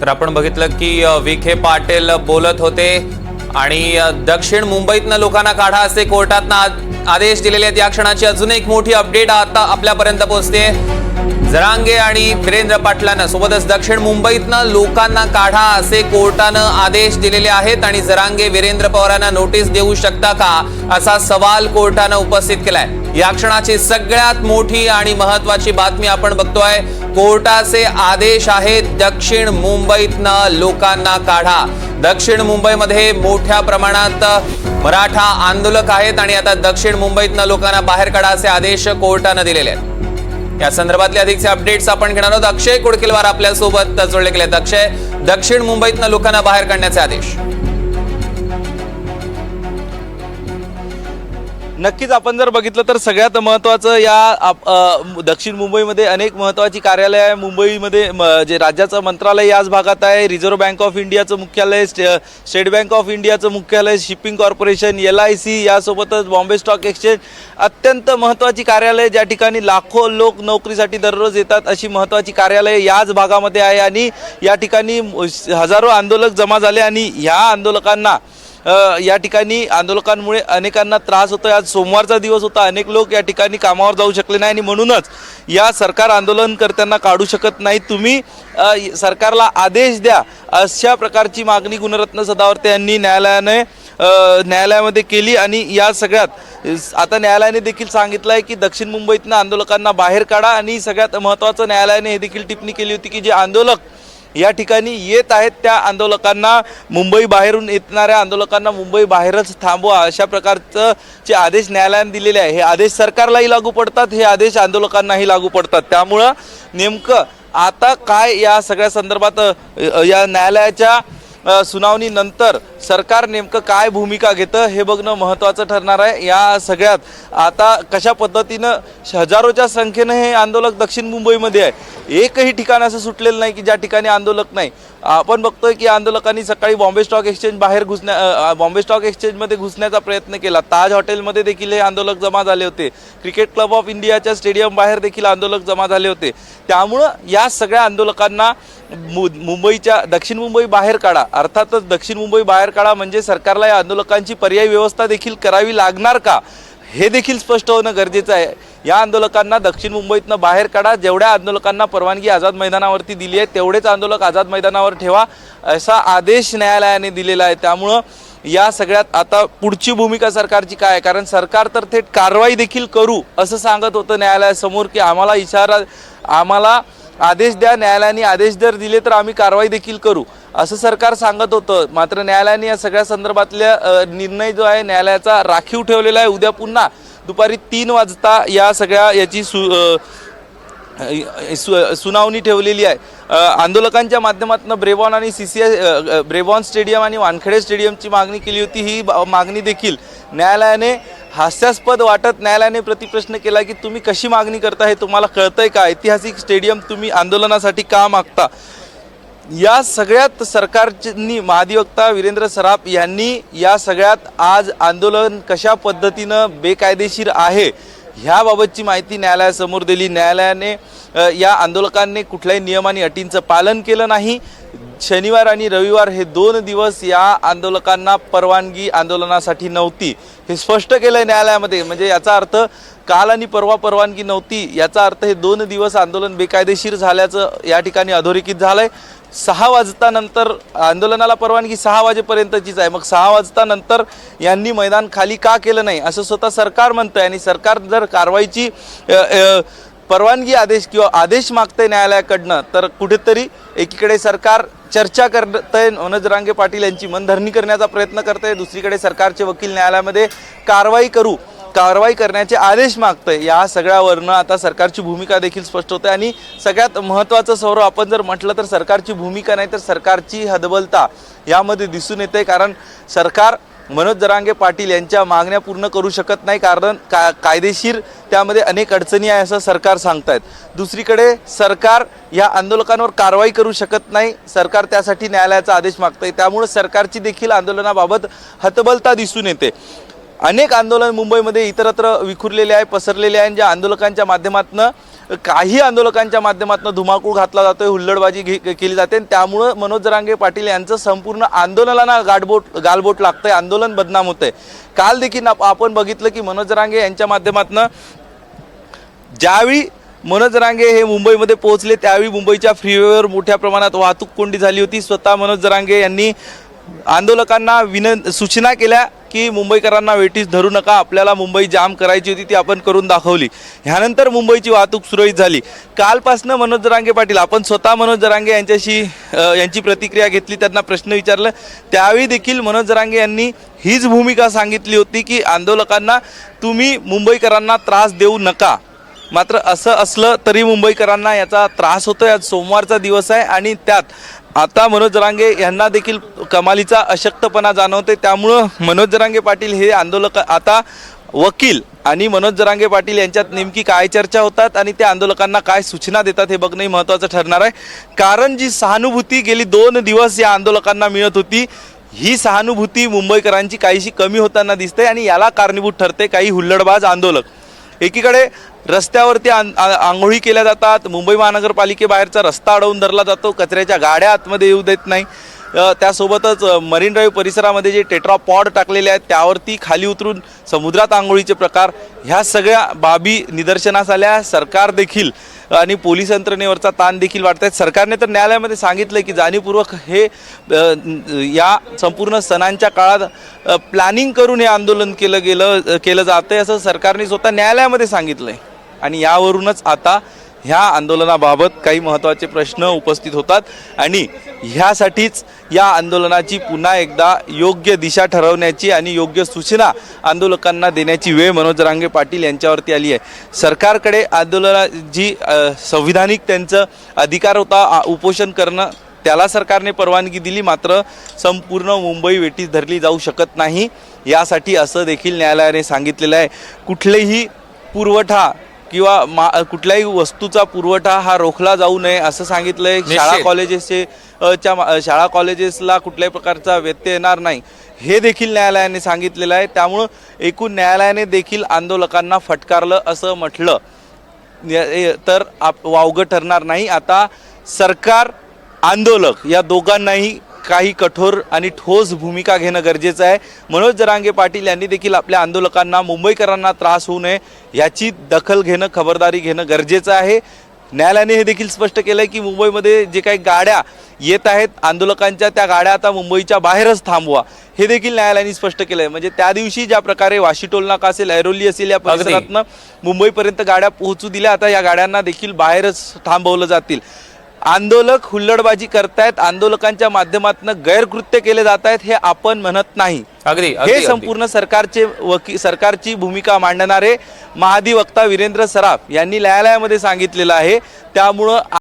तर आपण बघितलं की विखे पाटील बोलत होते आणि दक्षिण मुंबईतनं लोकांना काढा असे कोर्टातनं आदेश दिलेले आहेत। या क्षणाची अजून एक मोठी अपडेट आता आपल्यापर्यंत पोहोचते। जरांगे आणि वीरेंद्र पाटलांना सोबतच दक्षिण मुंबईतनं लोकांना काढा असे कोर्टानं आदेश दिलेले आहेत आणि जरांगे वीरेंद्र पवारांना नोटीस देऊ शकता का असा सवाल कोर्टानं उपस्थित केलाय। या क्षणाची सगळ्यात मोठी आणि महत्त्वाची बातमी आपण बघतोय। कोर्टाचे आदेश आहेत दक्षिण मुंबईतनं लोकांना काढा। दक्षिण मुंबईमध्ये मोठ्या प्रमाणात मराठा आंदोलक आहेत आणि आता दक्षिण मुंबईतनं लोकांना बाहेर काढा असे आदेश कोर्टानं दिलेले आहेत। या संदर्भातले अधिकचे अपडेट्स आपण घेणार आहोत। अक्षय कुडकेलवार आपल्या सोबत जोडले गेलेत। अक्षय, दक्षिण मुंबईतनं लोकांना बाहेर काढण्याचे आदेश। नक्कीच आपण जर बघितलं तर सगळ्यात महत्त्वाचं या दक्षिण मुंबईमध्ये अनेक महत्त्वाची कार्यालय आहे। मुंबईमध्ये जे राज्याचं मंत्रालय याच भागात आहे। रिझर्व्ह बँक ऑफ इंडियाचं मुख्यालय, स्टेट बँक ऑफ इंडियाचं मुख्यालय, शिपिंग कॉर्पोरेशन, LIC, यासोबतच बॉम्बे स्टॉक एक्सचेंज, अत्यंत महत्त्वाची कार्यालय ज्या ठिकाणी लाखो लोक नोकरीसाठी दररोज येतात अशी महत्त्वाची कार्यालय याच भागामध्ये आहे। आणि या ठिकाणी हजारो आंदोलक जमा झाले आणि ह्या आंदोलकांना या ठिकाणी आंदोलकांमुळे अनेकांना त्रास होतो। आज सोमवारचा दिवस होता, अनेक लोक या ठिकाणी कामावर जाऊ शकले नाही आणि म्हणूनच या सरकार आंदोलनकर्त्यांना काढू शकत नाही। तुम्ही सरकारला आदेश द्या अशा प्रकारची मागणी गुणरत्न सदावर्ते यांनी न्यायालयामध्ये केली। आणि या सगळ्यात आता न्यायालयाने देखील सांगितलं आहे की दक्षिण मुंबईतनं आंदोलकांना बाहेर काढा। आणि सगळ्यात महत्त्वाचं न्यायालयाने हे देखील टिप्पणी केली होती की जे आंदोलक या ठिकाणी येत आहेत त्या आंदोलकांना, मुंबई बाहेरून येणाऱ्या आंदोलकांना मुंबई बाहेरच थांबवा अशा प्रकारचं जे आदेश न्यायालयाने दिलेले आहे हे आदेश सरकारलाही लागू पडतात, हे आदेश आंदोलकांनाही लागू पडतात। त्यामुळं नेमकं आता काय या सगळ्या संदर्भात या न्यायालयाच्या सुनावणीनंतर सरकार नेमकं काय भूमिका घेतं हे बघणं महत्त्वाचं ठरणार आहे। या सगळ्यात आता कशा पद्धतीनं हजारोच्या संख्येनं हे आंदोलक दक्षिण मुंबईमध्ये आहे। एकही ठिकाण असं सुटलेलं नाही की ज्या ठिकाणी आंदोलक नाही। आपण बघतोय की आंदोलकांनी सकाळी Bombay stock exchange Bombay stock एक्सचेंजमध्ये घुसण्याचा प्रयत्न केला। ताज हॉटेलमध्ये देखील हे आंदोलक जमा झाले होते। क्रिकेट क्लब ऑफ इंडियाच्या स्टेडियम बाहेर देखील आंदोलक जमा झाले होते। त्यामुळं या सगळ्या आंदोलकांना मुंबईच्या दक्षिण मुंबई बाहेर काढा, अर्थातच दक्षिण मुंबई बाहेर काढा म्हणजे सरकारला या आंदोलकांची पर्यायी व्यवस्था देखील करावी लागणार का हे देखील स्पष्ट होणं गरजेचं आहे। या आंदोलकांना दक्षिण मुंबईतनं बाहेर काढा, जेवढ्या आंदोलकांना परवानगी आझाद मैदानावरती दिली आहे तेवढेच आंदोलक आझाद मैदानावर ठेवा असा आदेश न्यायालयाने दिलेला आहे। त्यामुळं या सगळ्यात आता पुढची भूमिका सरकारची काय आहे, कारण सरकार तर थेट कारवाई देखील करू असं सांगत होतं न्यायालयासमोर की आम्हाला आदेश द्या, न्यायालयाने आदेश जर दिले तर आम्ही कारवाई देखील करू असं सरकार सांगत होतं। मात्र न्यायालयाने या सगळ्या संदर्भातल्या निर्णय जो आहे न्यायालयाचा राखीव ठेवलेला आहे। उद्या पुन्हा दुपारी 3 वाजता या सगळ्या याची सुनावणी ठेवलेली आहे। आंदोलकांच्या माध्यमातून ब्रेबॉन आणि ब्रेबॉन स्टेडियम आणि वानखेडे स्टेडियमची मागणी केली होती। ही मागणी देखील न्यायालयाने हास्यास्पद वाटत न्यायालयाने प्रतिप्रश्न केला की तुम्ही कशी मागणी करता हे तुम्हाला कळतंय का? ऐतिहासिक स्टेडियम तुम्ही आंदोलनासाठी का मागता? या सगळ्यात सरकारनी महाधिवक्ता वीरेंद्र सराफ यांनी या सगळ्यात आज आंदोलन कशा पद्धतीनं बेकायदेशीर आहे ह्याबाबतची माहिती न्यायालयासमोर दिली। न्यायालयाने या आंदोलकांनी कुठल्याही नियम आणि अटींचं पालन केलं नाही। शनिवार आणि रविवार हे 2 दिवस या आंदोलकांना परवानगी आंदोलनासाठी नव्हती हे स्पष्ट केलं न्यायालयामध्ये। म्हणजे याचा अर्थ काल आणि परवा परवानगी नव्हती, याचा अर्थ हे 2 दिवस आंदोलन बेकायदेशीर झाल्याचं या ठिकाणी अधोरेखित झालंय। 6 वाजतानंतर आंदोलनाला परवानगी 6 वाजेपर्यंतचीच आहे, मग 6 वाजतानंतर यांनी मैदान खाली का केलं नाही असं स्वतः सरकार म्हणतंय। आणि सरकार जर कारवाईची परवानगी आदेश मागतंय न्यायालयाकडनं तर कुठेतरी एकीकडे सरकार चर्चा करतंय, मनोज जरांगे पाटील यांची मनधरणी करण्याचा प्रयत्न करतंय, दुसरीकडे सरकारचे वकील न्यायालयामध्ये कारवाई करण्याचे आदेश मागतंय। या सगळ्यावरनं आता सरकारची भूमिका देखील स्पष्ट होते। आणि सगळ्यात महत्त्वाचं सौरव आपण जर म्हटलं तर सरकारची भूमिका नाही तर सरकारची हतबलता यामध्ये दिसून येते। कारण सरकार मनोज जरांगे पाटील यांच्या मागण्या पूर्ण करू शकत नाही, कारण कायदेशीर त्यामध्ये अनेक अडचणी आहे असं सरकार सांगतायत। दुसरीकडे सरकार या आंदोलकांवर कारवाई करू शकत नाही, सरकार त्यासाठी न्यायालयाचा आदेश मागतंय। त्यामुळे सरकारची देखील आंदोलनाबाबत हतबलता दिसून येते। अनेक आंदोलन मुंबईमध्ये इतरत्र विखुरलेले आहे, पसरलेले आहे, ज्या आंदोलकांच्या माध्यमातून काही आंदोलकांच्या माध्यमातून धुमाकूळ घातला जातोय, हुल्लडबाजी केली जाते आणि त्यामुळं मनोज जरांगे पाटील यांचं संपूर्ण आंदोलनाला गालबोट लागतंय, आंदोलन बदनाम होतंय. काल देखील आपण बघितलं की मनोज जरांगे यांच्या माध्यमातून ज्यावेळी मनोज जरांगे हे मुंबईमध्ये पोहोचले त्यावेळी मुंबईच्या फ्रीवेवर मोठ्या प्रमाणात वाहतूक कोंडी झाली होती. स्वतः मनोज जरांगे यांनी आंदोलकांना सूचना केल्या की मुंबईकरांना वेठीस धरू नका, आपल्याला मुंबई जाम करायची होती ती आपण करून दाखवली. ह्यानंतर मुंबईची वाहतूक सुरळीत झाली. कालपासनं मनोज जरांगे पाटील, आपण स्वतः मनोज जरांगे यांची प्रतिक्रिया घेतली, त्यांना प्रश्न विचारलं, त्यावेळी देखील मनोज जरांगे यांनी हीच भूमिका सांगितली होती की आंदोलकांना तुम्ही मुंबईकरांना त्रास देऊ नका. मात्र असं असलं तरी मुंबईकरांना याचा त्रास होतोय. आज सोमवारचा दिवस आहे आणि त्यात आता मनोज जरांगे यांना देखील कमालीचा अशक्तपणा जाणवते. त्यामुळं मनोज जरांगे पाटील हे आंदोलक आता वकील आणि मनोज जरांगे पाटील यांच्यात नेमकी काय चर्चा होतात आणि त्या आंदोलकांना काय सूचना देतात हे बघणंही महत्त्वाचं ठरणार आहे. कारण जी सहानुभूती गेली 2 दिवस या आंदोलकांना मिळत होती, ही सहानुभूती मुंबईकरांची काहीशी कमी होताना दिसते आणि याला कारणीभूत ठरते काही हुल्लडबाज आंदोलक. एकीकडे रस्त्यावरती आंघोळी केल्या जातात, मुंबई महानगरपालिकेबाहेरचा रस्ता अडवून धरला जातो, कचऱ्याच्या गाड्या आतमध्ये येऊ देत नाही. त्यासोबतच मरीन ड्राईव्ह परिसरामध्ये जे टेट्रापॉड टाकलेले आहेत त्यावरती खाली उतरून समुद्रात आंघोळीचे प्रकार, ह्या सगळ्या बाबी निदर्शनास आल्या. सरकार देखील आणि पोलीस यंत्रणेवरचा ताण देखील वाढत आहेत. सरकारने तर न्यायालयामध्ये सांगितलं की जाणीवपूर्वक हे या संपूर्ण सणांच्या काळात प्लॅनिंग करून हे आंदोलन केलं जातं आहे असं सरकारने स्वतः न्यायालयामध्ये सांगितलं आहे. आणि यावरूनच आता ह्या आंदोलनाबाबत काही महत्त्वाचे प्रश्न उपस्थित होतात आणि ह्यासाठीच या आंदोलनाची पुन्हा एकदा योग्य दिशा ठरवण्याची आणि योग्य सूचना आंदोलकांना देण्याची वेळ मनोज जरांगे पाटील यांच्यावरती आली आहे. सरकारकडे जी संविधानिक त्यांचं अधिकार होता उपोषण करणं, त्याला सरकारने परवानगी दिली, मात्र संपूर्ण मुंबई वेठीस धरली जाऊ शकत नाही. यासाठी असं देखील न्यायालयाने सांगितलेलं आहे. कुठलेही पुरवठा किंवा कुठल्याही वस्तूचा पुरवठा हा रोखला जाऊ नये असं सांगितलंय. शाळा कॉलेजेसला कुठल्याही प्रकारचा व्यत्यय येणार नाही हे देखील न्यायालयाने सांगितलेलं आहे. त्यामुळं एकूण न्यायालयाने देखील आंदोलकांना फटकारलं असं म्हटलं तर वावगं ठरणार नाही. आता सरकार, आंदोलक या दोघांनाही काही कठोर आणि ठोस भूमिका घेणं गरजेचं आहे. मनोज जरांगे पाटील यांनी देखील आपल्या आंदोलकांना, मुंबईकरांना त्रास होऊ नये याची दखल घेणं, खबरदारी घेणं गरजेचं आहे. न्यायालयाने हे देखील स्पष्ट केलं आहे की मुंबईमध्ये जे काही गाड्या येत आहेत आंदोलकांच्या, त्या गाड्या आता मुंबईच्या बाहेरच थांबवा, हे देखील न्यायालयाने स्पष्ट केलं आहे. म्हणजे त्या दिवशी ज्या प्रकारे वाशी टोल नाका असेल, ऐरोली असेल, या परिसरातनं मुंबईपर्यंत गाड्या पोहोचू दिल्या, आता या गाड्यांना देखील बाहेरच थांबवलं जातील. आंदोलक हुल्लडबाजी करतायत, आंदोलकांच्या माध्यमातून गैरकृत्य केले जात आहेत हे आपण म्हणत नाही. हे संपूर्ण सरकारची भूमिका मांडणारे महाधिवक्ता वीरेंद्र सराफ यांनी न्यायालयामध्ये सांगितलेलं आहे. त्यामुळं